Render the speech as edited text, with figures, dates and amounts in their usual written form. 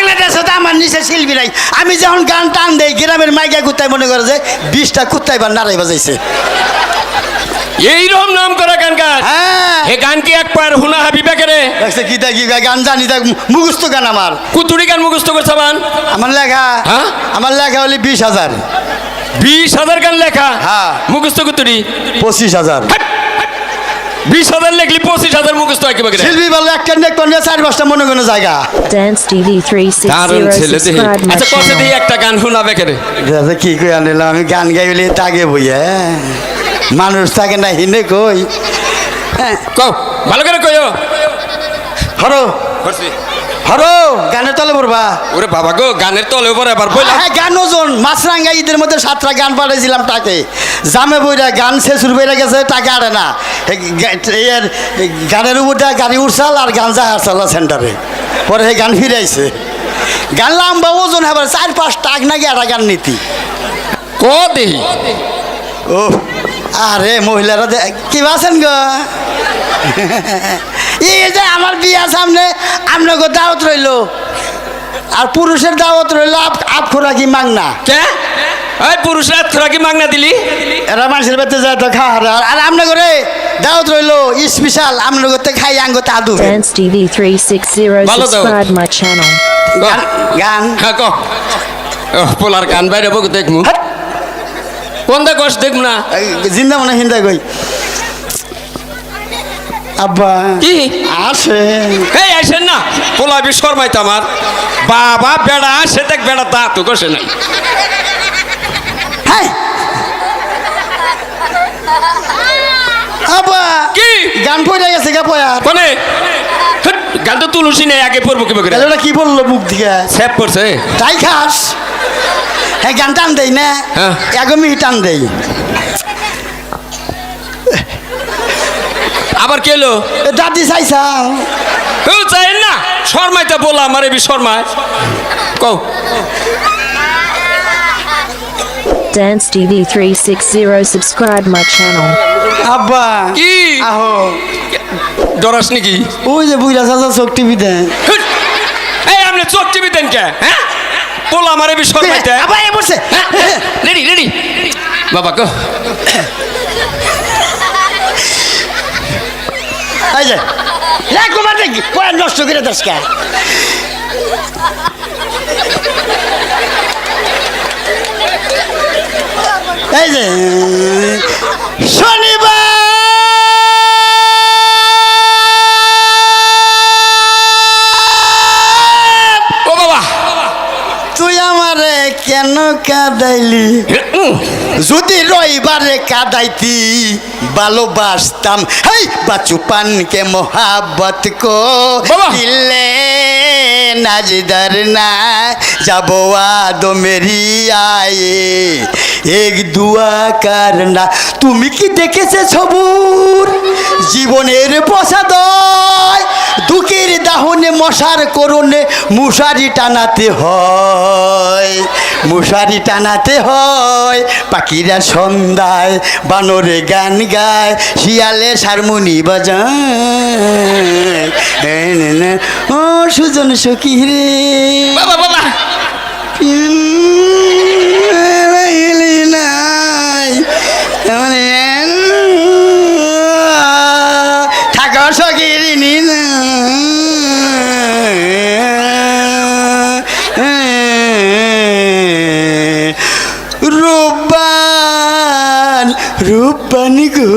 বাংলাদেশে তো আমার নিচে শিল্পী নাই। আমি যখন গান টান দেই গ্রামের মাইকা কুত্তায় মনে করে যে 20টা কুত্তায় বা নাড়াই বাজাইছে। এইরকম নাম করা গান গান। হ্যাঁ এ গান কি একবার হুনা হাবিবা করে দেখছে কি তা কি গান জানি তা মুখস্থ গান আমার। কুতুরি গান মুখস্থ করছে বান? আমার লেখা হ্যাঁ আমার লেখা হলে 20,000। 20,000 গান লেখা? হ্যাঁ। মুখস্থ কুতুরি 25,000। 20,000 লেখলি 25,000 মুখস্থ হয় কিভাবে? শিল্পী বললো একটা নেক করলে 4-5টা মনে কোনো জায়গা। Dance TV দারুণ 360 ছেলে দেখি। subscribe my আচ্ছা কষে দিয়ে channel. একটা গান শোনাবে কেন? কি কই আনিলাম আমি গান গাইলে তাগে বইয়া মানুষ থাকে না হিনে কই। কও ভালো করে কইও। হরো করছি। হরো গানের তলে পড়বা। ওরে বাবা গো গানের তলে উপরে আবার বইলা। হ্যাঁ গান ওজন মাছরাঙ্গা ঈদের মধ্যে 7টা গান পাঠাইছিলাম তাকে। জামে বইরা গান শেষুর বইরা গেছে টাকা আরে না। এর গানের উপরটা গাড়ি উঠছাল আর গান যা হারছাল সেন্টারে। পরে সেই গান ফিরে আইছে। গান লম্বা ওজন আবার 4-5 টাক নাকি একটা গান নীতি। ক দেহি। ও আরে মহিলারা কি আছেন গো? এই যে আমার বিয়া সামনে আপনাকে দাওয়াত রইল আর পুরুষের দাওয়াত রইল আপ খোরাকি মাংনা। কে এই পুরুষরা তোরা কি মাগনা দিলি? এরা মানুষের বেতে যায় তো খাওয়া আর আপনার করে দাওয়াত রইল স্পেশাল আপনার করতে খাই আঙ্গতে আদু। Dance TV 360 ভালো দাও। subscribe my channel. গান হ্যাঁ ক পোলার গান বাইরে বক দেখমু। কোন দা কষ্ট দেখমু না? জিন্দা মনে হিন্দা কই আব্বা কি আসে এই আসেন না পোলা বিশ্বর মাইতো আমার বাবা বেড়া আসে দেখ বেড়া তা তো কষে নাই। হ্যাঁ আব্বা কি গান পড়ে গেছে গা পয়া কোনে গান তো তুলসী নেই আগে পড়বো কি বকে ওটা কি বললো মুখ দিকে সেভ করছে। তাই খাস হ্যাঁ গান টান দেই না হ্যাঁ। 1 মিনিট টান দেই আবার কে এলো? দাদি চাইছাও কেউ চাই না শর্মাইতে বলা আমার এবি শর্মায় কও। Dance TV 360 subscribe my channel. আব্বা কি আহো ডরাস নাকি? ওই যে বুইরা চাচা চোখ টিভি দেন এই আপনি চোখ টিভি দেন কে? হ্যাঁ পোলা আমার এবি শর্মাইতে। আব্বা এ বসে রেডি রেডি বাবা কো এই যে একবার দেখি পয় নষ্ট করে দশকা এই যে শনিবার ও বাবা তুই আমারে কেন কাঁদাইলি? যদি রবিবারে কাঁদাইতি ভালোবাসতাম। হেই বাচুপান কে মোহাব্বত কো বাবা। দিলে নাজদার না যাবো আদো মেরি আয়ে এক দুয়া করনা। তুমি কি দেখেছে সবুর জীবনের প্রসাদয় দুঃখের দাহনে মশার করণে মুশারি টানাতে হয় মুশারি টানাতে হয়। পাখিরা সন্ধ্যায় বানরে গান গায় শিয়ালে হারমোনি বাজায়। ও সুজন সখী রে বাবা বাবা নাই থাকা সখী না রূপবান রূপবান গো